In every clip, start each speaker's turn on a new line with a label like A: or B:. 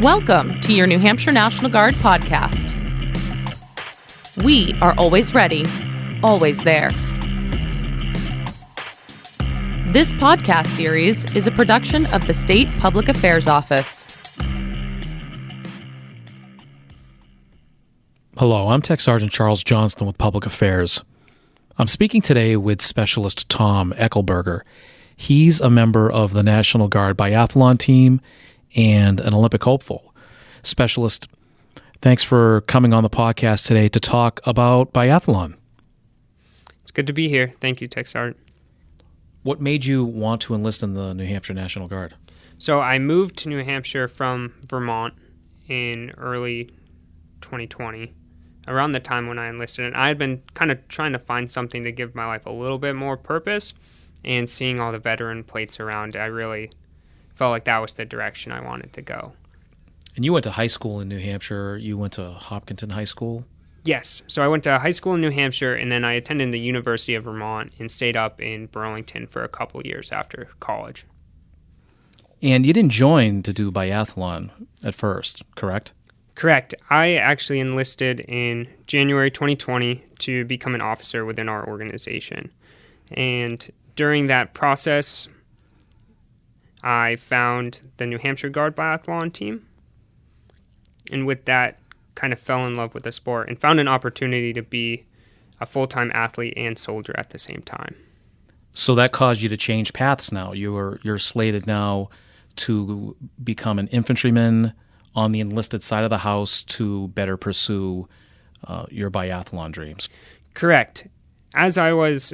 A: Welcome to your New Hampshire National Guard podcast. We are always ready, always there. This podcast series is a production of the State Public Affairs Office.
B: Hello, I'm Tech Sergeant Charles Johnston with Public Affairs. I'm speaking today with Specialist Tom Echelberger. He's a member of the National Guard Biathlon team and an Olympic hopeful. Specialist, thanks for coming on the podcast today to talk about biathlon.
C: It's good to be here. Thank you, Tech Sergeant.
B: What made you want to enlist in the New Hampshire National Guard?
C: So I moved to New Hampshire from Vermont in early 2020, around the time when I enlisted. And I had been kind of trying to find something to give my life a little bit more purpose. And seeing all the veteran plates around, I really felt like that was the direction I wanted to go.
B: And you went to high school in New Hampshire. You went to Hopkinton High School?
C: Yes. So I went to high school in New Hampshire, and then I attended the University of Vermont and stayed up in Burlington for a couple years after college.
B: And you didn't join to do biathlon at first, correct?
C: Correct. I actually enlisted in January 2020 to become an officer within our organization. And during that process, I found the New Hampshire Guard Biathlon team. And with that, kind of fell in love with the sport and found an opportunity to be a full-time athlete and soldier at the same time.
B: So that caused you to change paths now. You're slated now to become an infantryman on the enlisted side of the house to better pursue your biathlon dreams.
C: Correct. As I was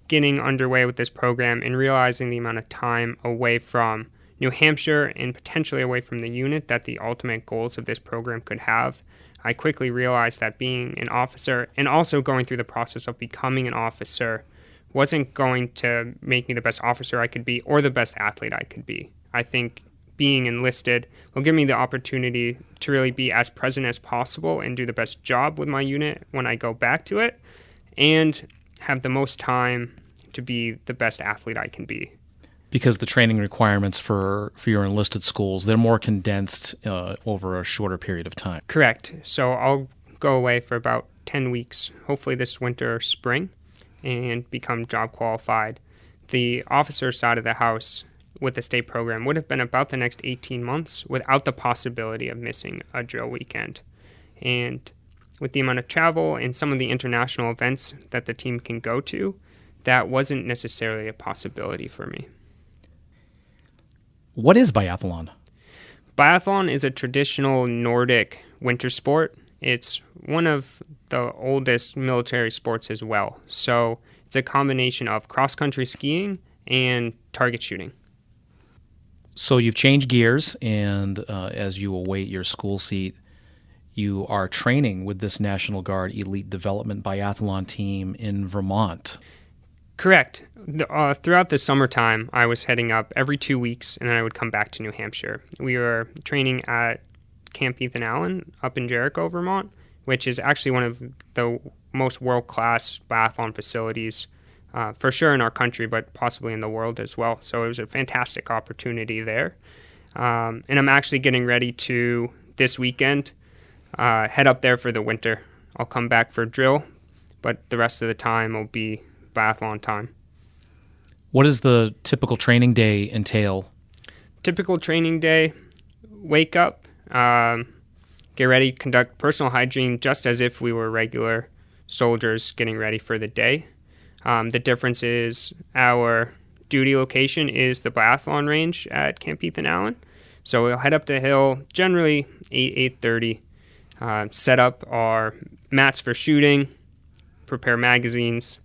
C: getting underway with this program and realizing the amount of time away from New Hampshire and potentially away from the unit that the ultimate goals of this program could have, I quickly realized that being an officer and also going through the process of becoming an officer wasn't going to make me the best officer I could be or the best athlete I could be. I think being enlisted will give me the opportunity to really be as present as possible and do the best job with my unit when I go back to it, and have the most time to be the best athlete I can be.
B: Because the training requirements for your enlisted schools, they're more condensed over a shorter period of time.
C: Correct. So I'll go away for about 10 weeks, hopefully this winter or spring, and become job qualified. The officer side of the house with the state program would have been about the next 18 months without the possibility of missing a drill weekend. And with the amount of travel and some of the international events that the team can go to, that wasn't necessarily a possibility for me.
B: What is biathlon?
C: Biathlon is a traditional Nordic winter sport. It's one of the oldest military sports as well. So it's a combination of cross-country skiing and target shooting.
B: So you've changed gears, and as you await your school seat, you are training with this National Guard Elite Development Biathlon team in Vermont.
C: Correct. Throughout the summertime, I was heading up every 2 weeks, and then I would come back to New Hampshire. We were training at Camp Ethan Allen up in Jericho, Vermont, which is actually one of the most world-class biathlon facilities, for sure in our country, but possibly in the world as well. So it was a fantastic opportunity there. And I'm actually getting ready to, this weekend, head up there for the winter. I'll come back for drill, but the rest of the time will be biathlon time.
B: What does the typical training day entail?
C: Typical training day, wake up, get ready, conduct personal hygiene just as if we were regular soldiers getting ready for the day. The difference is our duty location is the biathlon range at Camp Ethan Allen. So we'll head up the hill, generally 8:30, set up our mats for shooting, prepare magazines,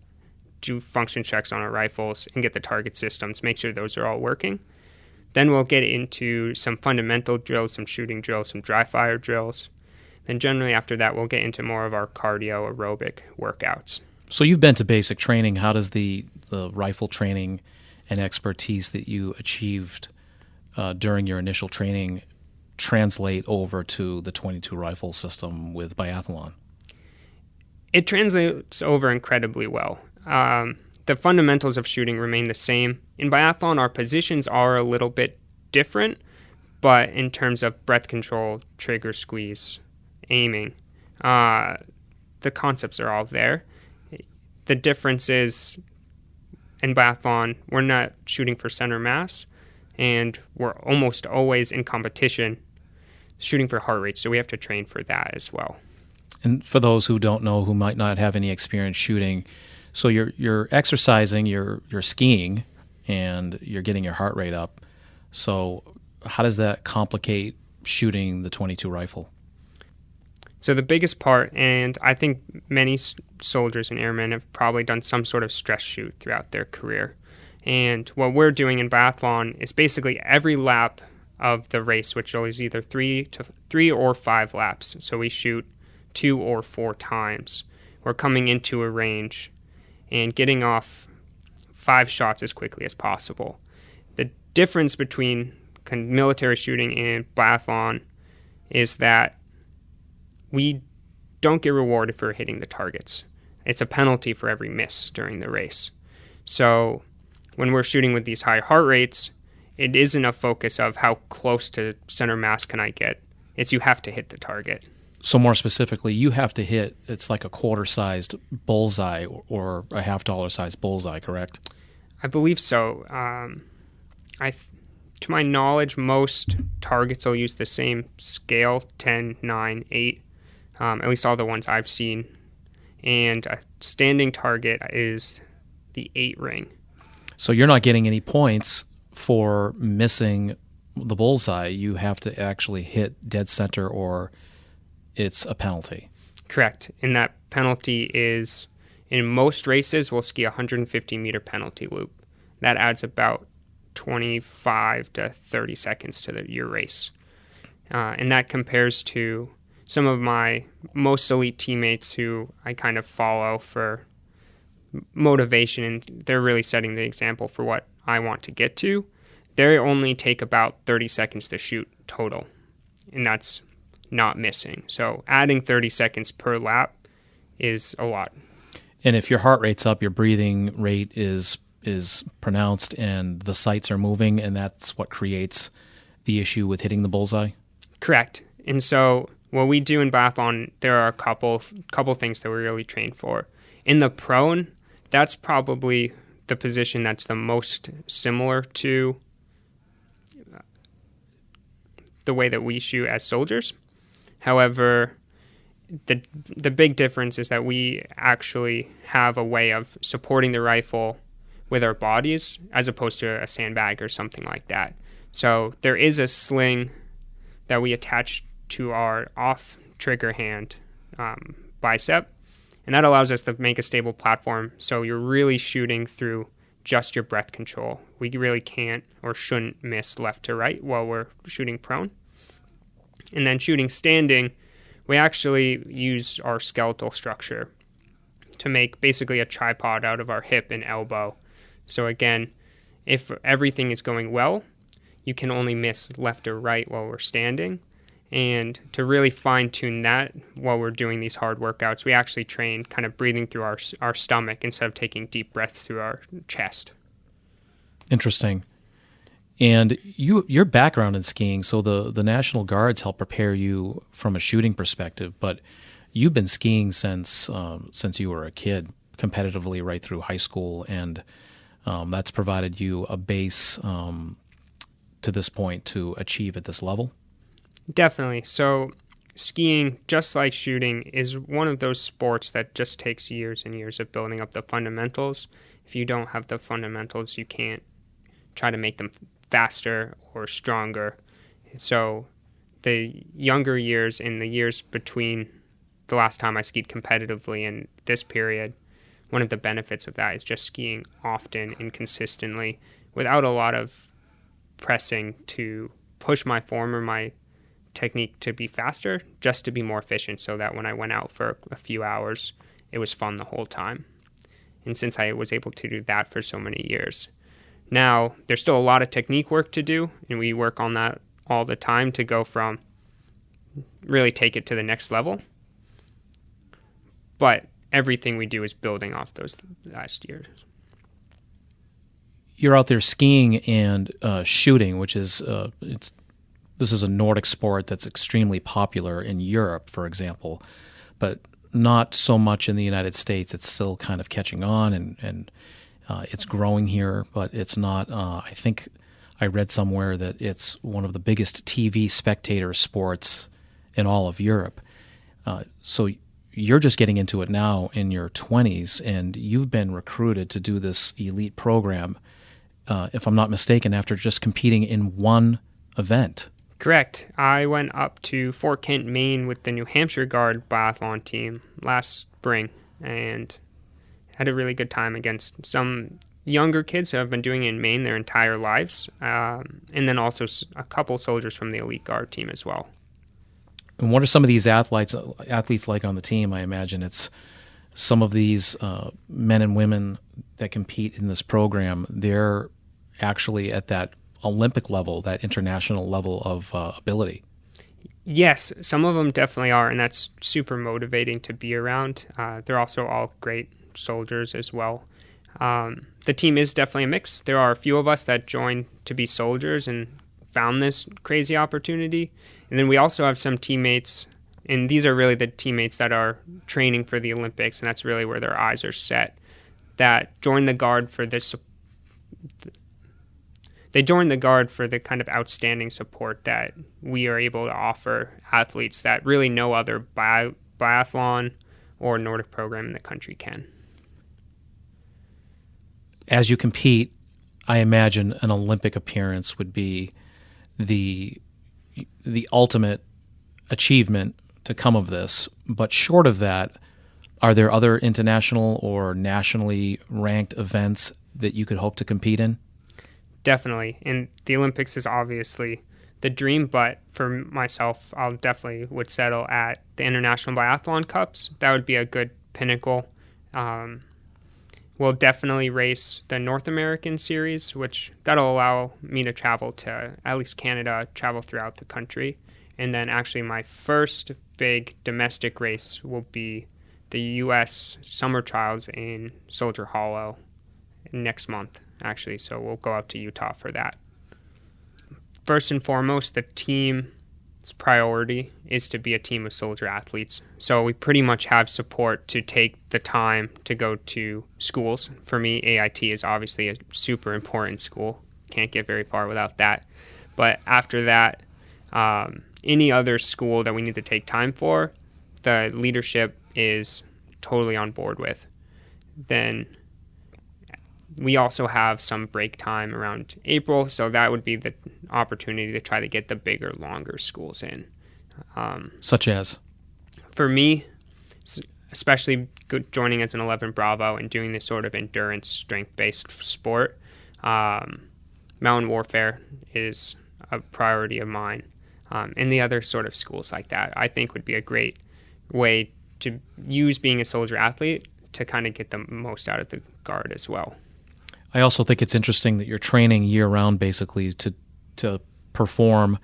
C: do function checks on our rifles, and get the target systems, make sure those are all working. Then we'll get into some fundamental drills, some shooting drills, some dry fire drills. Then generally after that, we'll get into more of our cardio aerobic workouts.
B: So you've been to basic training. How does the rifle training and expertise that you achieved during your initial training translate over to the 22 rifle system with biathlon?
C: It translates over incredibly well. The fundamentals of shooting remain the same. In biathlon, our positions are a little bit different, But in terms of breath control, trigger squeeze, aiming, the concepts are all there. The difference is in biathlon, we're not shooting for center mass, and we're almost always in competition shooting for heart rate, so we have to train for that as well.
B: And for those who don't know, who might not have any experience shooting, so you're exercising, you're skiing, and you're getting your heart rate up. So how does that complicate shooting the .22 rifle?
C: So the biggest part, and I think many soldiers and airmen have probably done some sort of stress shoot throughout their career. And what we're doing in biathlon is basically every lap of the race, which is either 3 or 5 laps. So we shoot 2 or 4 times. We're coming into a range and getting off 5 shots as quickly as possible. The difference between military shooting and biathlon is that we don't get rewarded for hitting the targets. It's a penalty for every miss during the race. So when we're shooting with these high heart rates, it isn't a focus of how close to center mass can I get. It's you have to hit the target.
B: So more specifically, you have to hit, it's like a quarter-sized bullseye or a $50 bullseye, correct?
C: I believe so. To my knowledge, most targets will use the same scale, 10, 9, 8, at least all the ones I've seen. And a standing target is the 8 ring.
B: So you're not getting any points for missing the bullseye. You have to actually hit dead center or it's a penalty.
C: Correct. And that penalty is, in most races, we'll ski a 150-meter penalty loop. That adds about 25 to 30 seconds to your race. And that compares to some of my most elite teammates who I kind of follow for motivation, and they're really setting the example for what I want to get to. They only take about 30 seconds to shoot total, and that's not missing. So adding 30 seconds per lap is a lot.
B: And if your heart rate's up, your breathing rate is pronounced and the sights are moving, and that's what creates the issue with hitting the bullseye?
C: Correct. And so what we do in biathlon, there are a couple things that we really train for. In the prone, that's probably the position that's the most similar to the way that we shoot as soldiers. However, the big difference is that we actually have a way of supporting the rifle with our bodies as opposed to a sandbag or something like that. So there is a sling that we attach to our off trigger hand bicep, and that allows us to make a stable platform. So you're really shooting through just your breath control. We really can't or shouldn't miss left to right while we're shooting prone. And then shooting standing, we actually use our skeletal structure to make basically a tripod out of our hip and elbow. So again, if everything is going well, you can only miss left or right while we're standing. And to really fine-tune that while we're doing these hard workouts, we actually train kind of breathing through our stomach instead of taking deep breaths through our chest.
B: Interesting. And your background in skiing, so the National Guards help prepare you from a shooting perspective, but you've been skiing since you were a kid, competitively right through high school, and that's provided you a base to this point to achieve at this level?
C: Definitely. So skiing, just like shooting, is one of those sports that just takes years and years of building up the fundamentals. If you don't have the fundamentals, you can't try to make them faster or stronger. So the younger years and the years between the last time I skied competitively and this period, one of the benefits of that is just skiing often and consistently without a lot of pressing to push my form or my technique to be faster, just to be more efficient, so that when I went out for a few hours, it was fun the whole time. And since I was able to do that for so many years, now there's still a lot of technique work to do, and we work on that all the time to go from really take it to the next level. But everything we do is building off those last years. You're
B: out there skiing and shooting, which is it's this is a Nordic sport that's extremely popular in Europe, for example, but not so much in the United States. It's still kind of catching on, and it's growing here, but it's not. I think I read somewhere that it's one of the biggest TV spectator sports in all of Europe. So you're just getting into it now in your 20s, and you've been recruited to do this elite program, if I'm not mistaken, after just competing in one event.
C: Correct. I went up to Fort Kent, Maine with the New Hampshire Guard Biathlon team last spring and had a really good time against some younger kids who have been doing it in Maine their entire lives, and then also a couple soldiers from the Elite Guard team as well.
B: And what are some of these athletes like on the team? I imagine it's some of these men and women that compete in this program, they're actually at that Olympic level, that international level of ability.
C: Yes, some of them definitely are, and that's super motivating to be around. They're also all great soldiers as well. The team is definitely a mix. There are a few of us that joined to be soldiers and found this crazy opportunity. And then we also have some teammates, and these are really the teammates that are training for the Olympics, and that's really where their eyes are set, that join the Guard for this. They join the Guard for the kind of outstanding support that we are able to offer athletes that really no other biathlon or Nordic program in the country can.
B: As you compete, I imagine an Olympic appearance would be the ultimate achievement to come of this. But short of that, are there other international or nationally ranked events that you could hope to compete in?
C: Definitely. And the Olympics is obviously the dream, but for myself, I'll definitely would settle at the International Biathlon Cups. That would be a good pinnacle. We'll definitely race the North American Series, which that'll allow me to travel to at least Canada, travel throughout the country. And then actually my first big domestic race will be the U.S. Summer Trials in Soldier Hollow next month, actually. So we'll go out to Utah for that. First and foremost, the team's priority is to be a team of soldier athletes. So we pretty much have support to take the time to go to schools. For me, AIT is obviously a super important school. Can't get very far without that. But after that, any other school that we need to take time for, the leadership is totally on board with. Then we also have some break time around April, so that would be the opportunity to try to get the bigger, longer schools in.
B: Such as? For
C: me, especially joining as an 11 Bravo and doing this sort of endurance, strength-based sport, mountain warfare is a priority of mine. And the other sort of schools like that, I think would be a great way to use being a soldier athlete to kind of get the most out of the Guard as well.
B: I also think it's interesting that you're training year-round basically to perform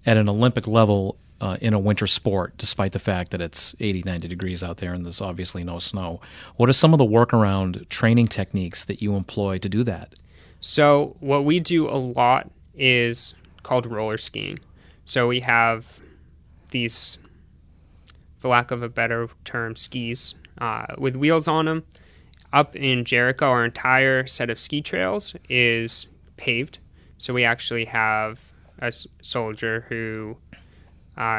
B: at an Olympic level in a winter sport, despite the fact that it's 80, 90 degrees out there and there's obviously no snow. What are some of the workaround training techniques that you employ to do that?
C: So what we do a lot is called roller skiing. So we have these, for lack of a better term, skis with wheels on them. Up in Jericho, our entire set of ski trails is paved. So we actually have a soldier who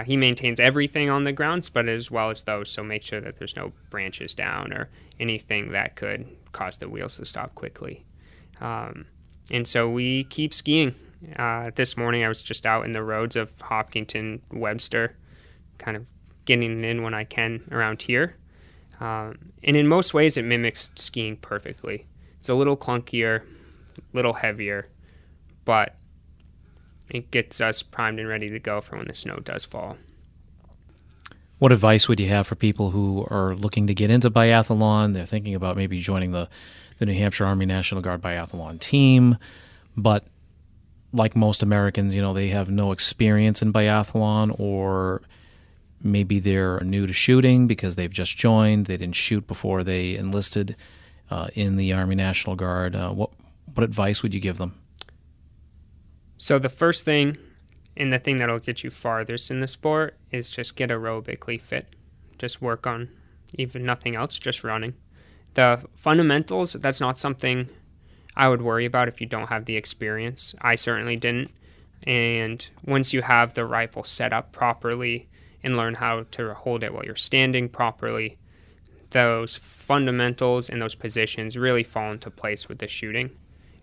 C: he maintains everything on the grounds, but as well as those, so make sure that there's no branches down or anything that could cause the wheels to stop quickly. And so we keep skiing. This morning I was just out in the roads of Hopkinton, Webster, kind of getting in when I can around here. And in most ways, it mimics skiing perfectly. It's a little clunkier, a little heavier, but it gets us primed and ready to go for when the snow does fall.
B: What advice would you have for people who are looking to get into biathlon? They're thinking about maybe joining the New Hampshire Army National Guard biathlon team, but like most Americans, they have no experience in biathlon, or maybe they're new to shooting because they've just joined. They didn't shoot before they enlisted in the Army National Guard. What advice would you give them?
C: So the first thing And the thing that'll get you farthest in the sport is just get aerobically fit. Just work on even nothing else, just running. The fundamentals, that's not something I would worry about if you don't have the experience. I certainly didn't. And once you have the rifle set up properly and learn how to hold it while you're standing properly, those fundamentals and those positions really fall into place with the shooting.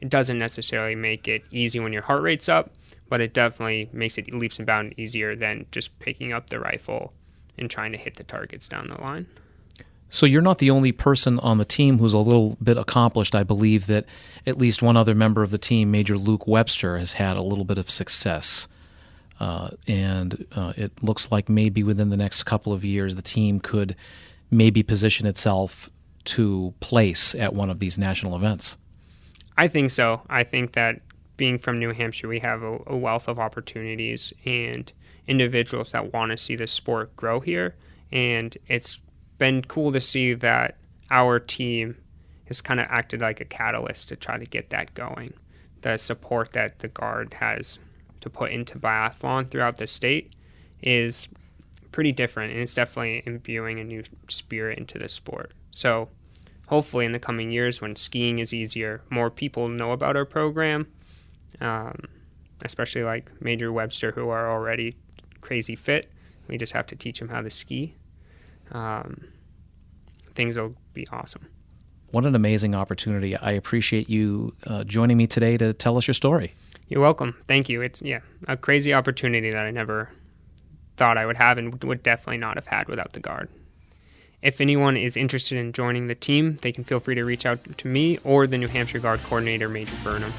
C: It doesn't necessarily make it easy when your heart rate's up, but it definitely makes it leaps and bounds easier than just picking up the rifle and trying to hit the targets down the line.
B: So you're not the only person on the team who's a little bit accomplished. I believe that at least one other member of the team, Major Luke Webster, has had a little bit of success. And it looks like maybe within the next couple of years the team could maybe position itself to place at one of these national events.
C: I think so. I think that being from New Hampshire, we have a wealth of opportunities and individuals that want to see the sport grow here. And it's been cool to see that our team has kind of acted like a catalyst to try to get that going. The support that the Guard has to put into biathlon throughout the state is pretty different, and it's definitely imbuing a new spirit into the sport. So hopefully in the coming years, when skiing is easier, more people know about our program, especially like Major Webster, who are already crazy fit. We just have to teach them how to ski. Things will be awesome.
B: What an amazing opportunity. I appreciate you joining me today to tell us your story.
C: You're welcome. Thank you. It's a crazy opportunity that I never thought I would have and would definitely not have had without the Guard. If anyone is interested in joining the team, they can feel free to reach out to me or the New Hampshire Guard coordinator, Major Burnham.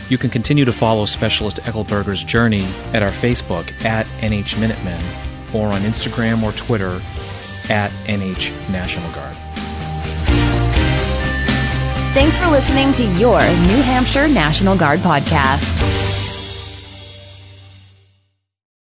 B: You can continue to follow Specialist Echelberger's journey at our Facebook at NH Minutemen or on Instagram or Twitter at NH National Guard.
D: Thanks for listening to your New Hampshire National Guard podcast.